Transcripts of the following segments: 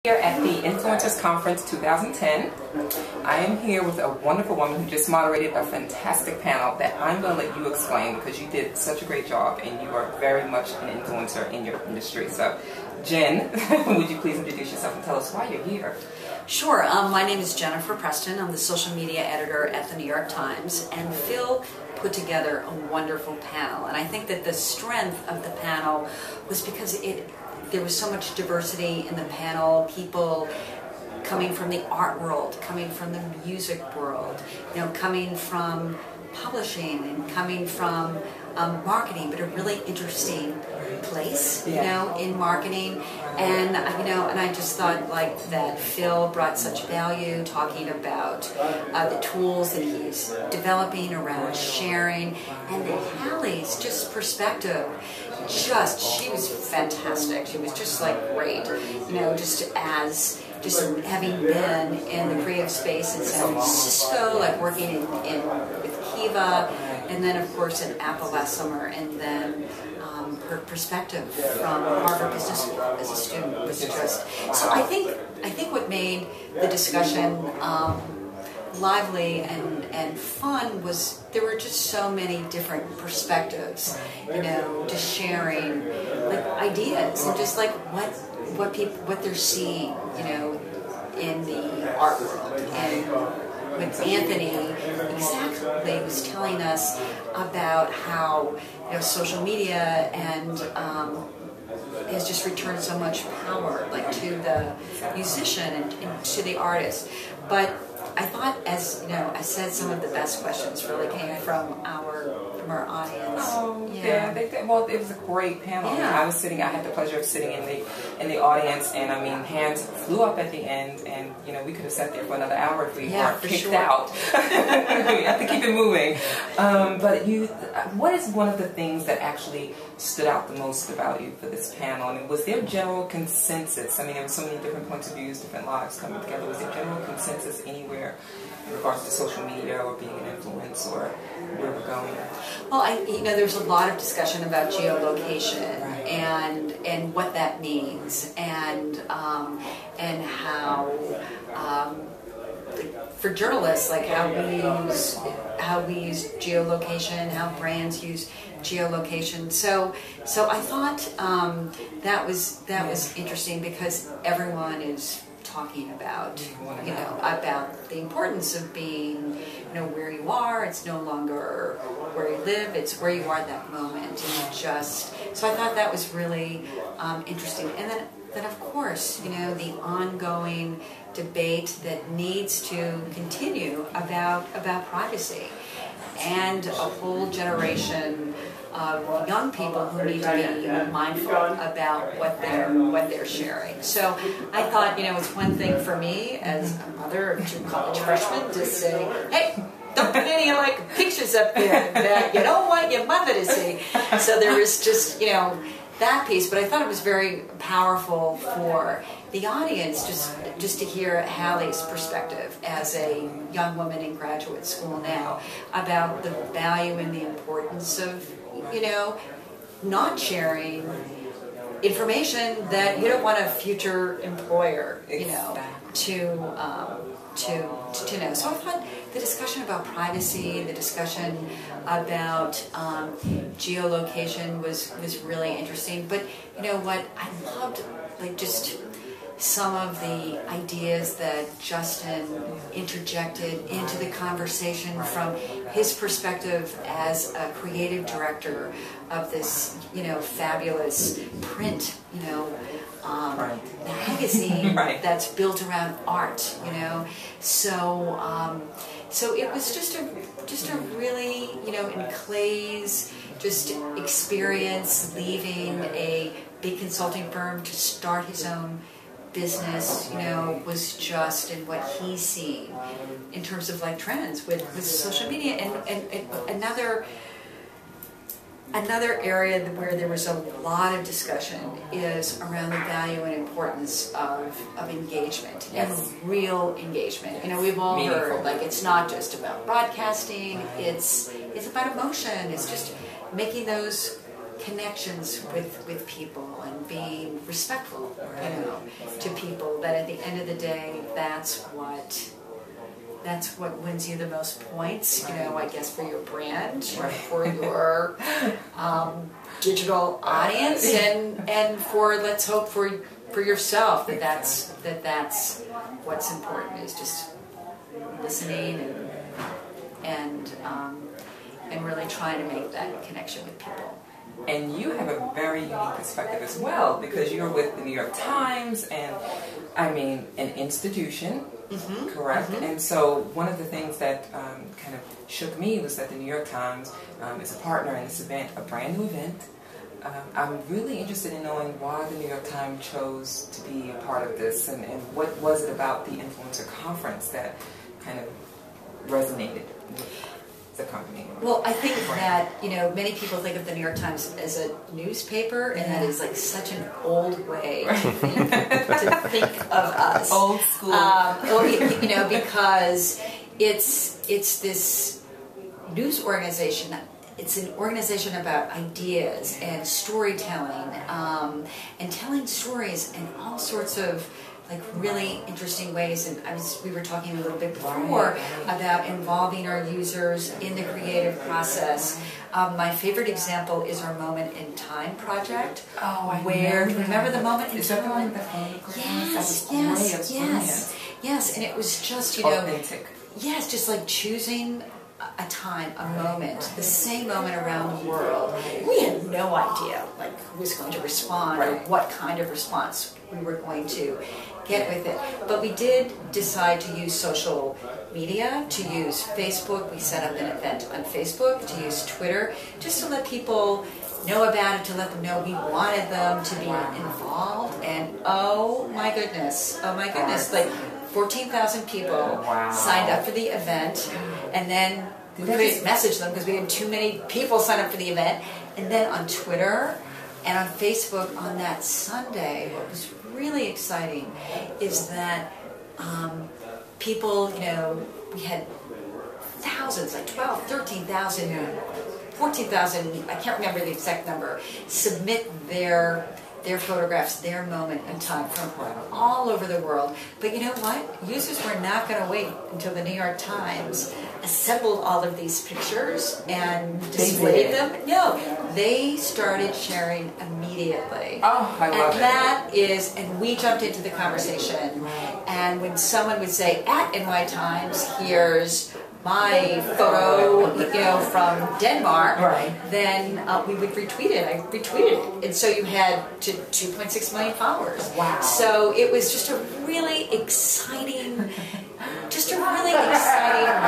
Here at the Influencers Conference 2010, I am here with a wonderful woman who just moderated a fantastic panel that I'm going to let you explain because you did such a great job and you are very much an influencer in your industry. So, Jen, would you please introduce yourself and tell us why you're here? Sure. My name is Jennifer Preston. I'm the social media editor at the New York Times, and Phil put together a wonderful panel. And I think that the strength of the panel was because there was so much diversity in the panel, people coming from the art world, coming from the music world, coming from publishing and coming from marketing, but a really interesting place, in marketing. And and I just thought that Phil brought such value talking about the tools that he's developing around sharing, and Hallie's just perspective. She was fantastic. She was just great, just having been in the creative space in San Francisco, working with Kiva, and then of course in Apple last summer, and then her perspective from Harvard Business School as a student was just. So I think what made the discussion lively and fun was there were just so many different perspectives, just sharing ideas and just what they're seeing, in the art world. And with Anthony, exactly, was telling us about how social media and has just returned so much power to the musician and to the artist. But I thought, I said some of the best questions really came from our audience. Oh, yeah. Well, it was a great panel. Yeah. I had the pleasure of sitting in the audience, and hands flew up at the end, and we could have sat there for another hour if we weren't kicked out. We have to keep it moving. But what is one of the things that actually stood out the most about you for this panel? Was there general consensus? There were so many different points of views, different lives coming together. Was there general consensus anywhere in regards to social media or being an influence or where we're going? Well, there's a lot of discussion about geolocation and what that means, and how for journalists, how we use geolocation, how brands use geolocation. So I thought that was interesting because everyone is talking about about the importance of being where you are. It's no longer where you live, it's where you are at that moment. And so I thought that was really interesting. And then of course the ongoing debate that needs to continue about privacy, and a whole generation of young people who need to be mindful about what they're sharing. So I thought, it's one thing for me as a mother of two college freshmen to say, hey, don't put any pictures up there that you don't want your mother to see. So there was just that piece, but I thought it was very powerful for the audience just to hear Hallie's perspective as a young woman in graduate school now about the value and the importance of not sharing information that you don't want a future employer to know. So I thought the discussion about privacy, the discussion about geolocation was really interesting. But what I loved, just some of the ideas that Justin interjected into the conversation from his perspective as a creative director of this, fabulous print, magazine that's built around art, So it was just a really, in Clay's experience leaving a big consulting firm to start his own business, was just in what he's seeing in terms of trends with social media, and another area where there was a lot of discussion is around the value and importance of engagement, and real engagement. We've all heard it's not just about broadcasting; it's about emotion. It's just making those connections with people and being respectful, to people. That at the end of the day, that's what wins you the most points, I guess, for your brand, for your digital audience, and for, let's hope, for yourself, that's what's important, is just listening and really trying to make that connection with people. And you have a very unique perspective as well, because you're with the New York Times, and I mean, an institution, correct? And so one of the things that kind of shook me was that the New York Times is a partner in this event, a brand new event. I'm really interested in knowing why the New York Times chose to be a part of this, and what was it about the Influencer Conference that kind of resonated with the company? Well, I think that, many people think of the New York Times as a newspaper, and that is like such an old way to think of us. Old school. Because it's this news organization. It's an organization about ideas and storytelling, and telling stories in all sorts of really interesting ways. And we were talking a little bit before about involving our users in the creative process. My favorite example is our Moment in Time project. Oh, I remember the Moment in Time? Is that the one with the photographs? Yes, and it was just, authentic. Yes, just like choosing a time, a moment, the same moment around the world. We had no idea who was going to respond or what kind of response we were going to get with it. But we did decide to use social media, to use Facebook. We set up an event on Facebook, to use Twitter, just to let people know about it, to let them know we wanted them to be involved. And oh my goodness, 14,000 people signed up for the event, and then we couldn't message them because we had too many people sign up for the event. And then on Twitter and on Facebook on that Sunday, what was really exciting is that people, we had thousands, 12, 13,000, 14,000, I can't remember the exact number, submit their photographs, their moment in time from all over the world. But you know what? Users were not going to wait until the New York Times assembled all of these pictures and displayed them. No, they started sharing immediately. Oh, I love it. And we jumped into the conversation. And when someone would say, at NY Times, here's my photo, from Denmark, then we would retweet it. I retweeted it. And so you had 2.6 million followers. Wow. So it was just a really exciting,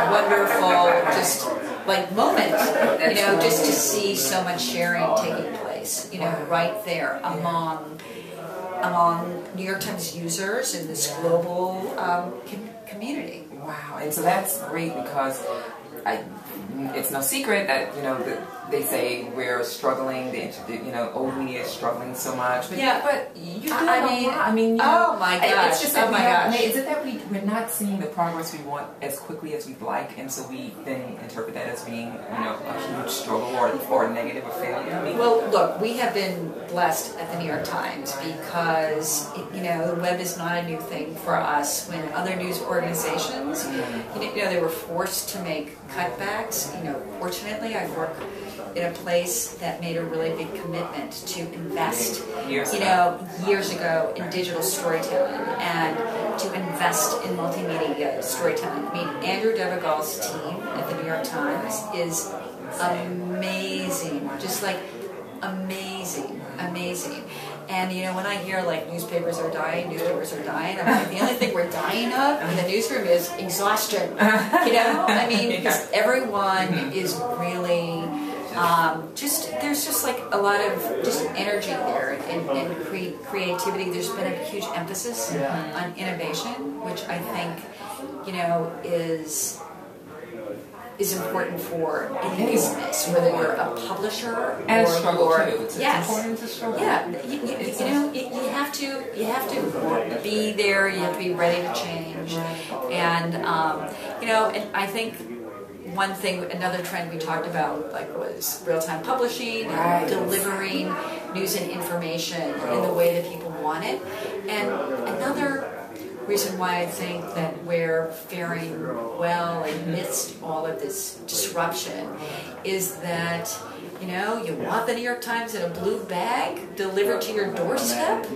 wonderful, moment, just to see so much sharing taking place, right there among New York Times users in this global community. Wow, and so that's great, because it's no secret that they say we're struggling. Old media is struggling so much. But you do I mean, oh my gosh! It's just that is it that we're not seeing the progress we want as quickly as we'd like, and so we then interpret that as being a huge struggle or a negative or failure? Well, look, we have been blessed at the New York Times because the web is not a new thing for us. When other news organizations, they were forced to make cutbacks. Fortunately, I work in a place that made a really big commitment to invest, years ago in digital storytelling and to invest in multimedia storytelling. Andrew Devagol's team at the New York Times is amazing, just amazing. And when I hear newspapers are dying, I'm like, the only thing we're dying of in the newsroom is exhaustion. Because everyone is really there's just a lot of energy there and creativity. There's been a huge emphasis on innovation, which I think is important for any business, whether you're a publisher and or a struggle too. It's important to struggle. Yeah, you have to be there. You have to be ready to change, and and I think one thing, another trend we talked about was real-time publishing, delivering news and information in the way that people want it. And another reason why I think that we're faring well amidst all of this disruption is that, you want the New York Times in a blue bag delivered to your doorstep?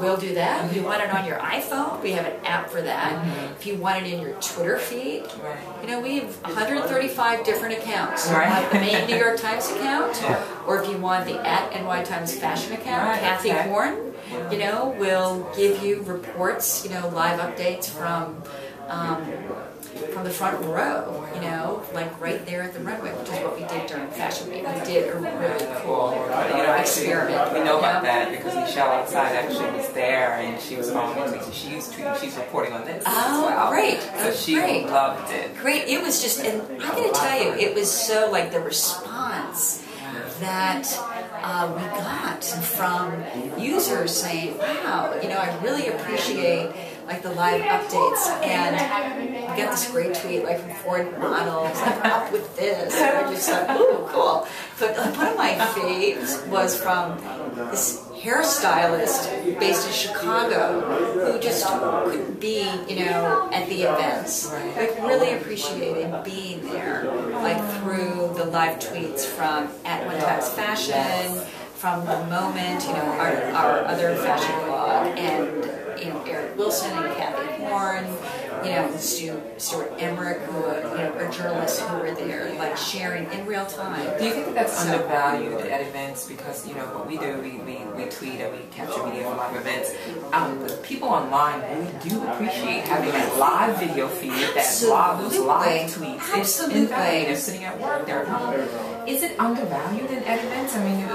We'll do that. You want it on your iPhone? We have an app for that. If you want it in your Twitter feed, we have 135 different accounts. You want the main New York Times account, or if you want the @NY Times Fashion account, Kathy Horn, will give you reports, live updates from the front row, right there at the runway, which is what we did during Fashion Week. We did a really cool experiment. We know about that because Michelle outside actually was there and she was following tweets and she's reporting on this as well. Great. So she loved it. Great. It was just, and I gotta tell you, it was so the response that we got from users saying, wow, I really appreciate the live updates, and we got this great tweet from Ford Models, up with this, and I just thought, ooh, cool. But one of my faves was from this hairstylist based in Chicago who just couldn't be, at the events, but really appreciated being there, through the live tweets from @One Times Fashion, from The Moment, our other fashion blog, and Eric Wilson and Kathy Horn, and Stuart Emmerich, who are journalists who were there, sharing in real time. Do you think that that's undervalued at events? Because what we do, we tweet and we capture media for live events. People online really do appreciate having that live video feed, those live tweets. Absolutely. In fact, they're sitting at work, they're at home. Is it undervalued at events? I mean,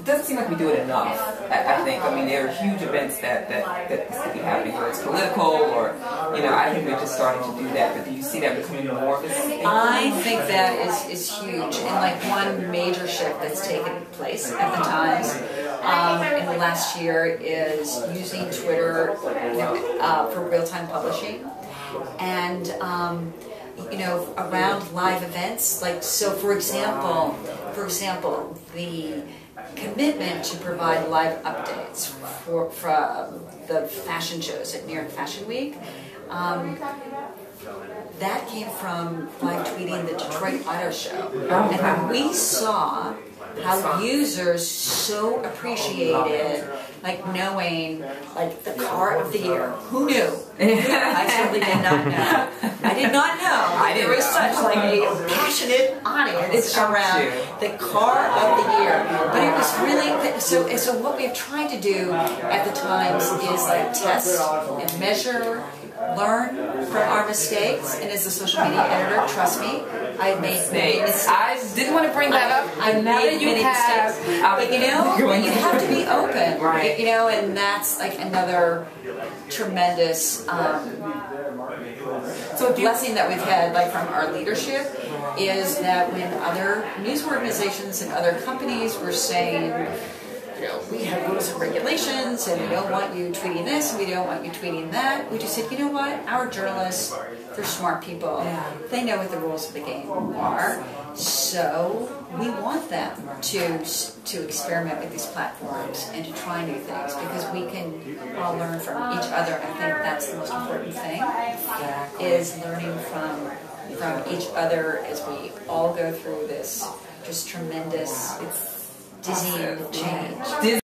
it doesn't seem like we do it enough, I think. I mean, there are huge events that could be happening, whether it's political or, I think we're just starting to do that. But do you see that becoming more of a thing? I think that is huge. And one major shift that's taken place at the Times in the last year is using Twitter for real-time publishing. And around live events, so for example, the commitment to provide live updates from the fashion shows at New York Fashion Week, that came from live tweeting the Detroit Auto Show. And we saw how users so appreciated knowing the car of the year. Who knew? I certainly did not know. I did not know. There was such a passionate audience around the car of the year. But it was really so what we've tried to do at the Times is test and measure, learn from our mistakes, and as a social media editor, trust me, I've made many mistakes. I didn't want to bring that up, but now that you have, but you have to be open, right? And that's another tremendous blessing that we've had from our leadership is that when other news organizations and other companies were saying, we have rules and regulations, and we don't want you tweeting this, and we don't want you tweeting that. We just said, what? Our journalists, they're smart people. They know what the rules of the game are. So we want them to experiment with these platforms and to try new things because we can all learn from each other. And I think that's the most important thing, is learning from each other as we all go through this just tremendous, dizzying change.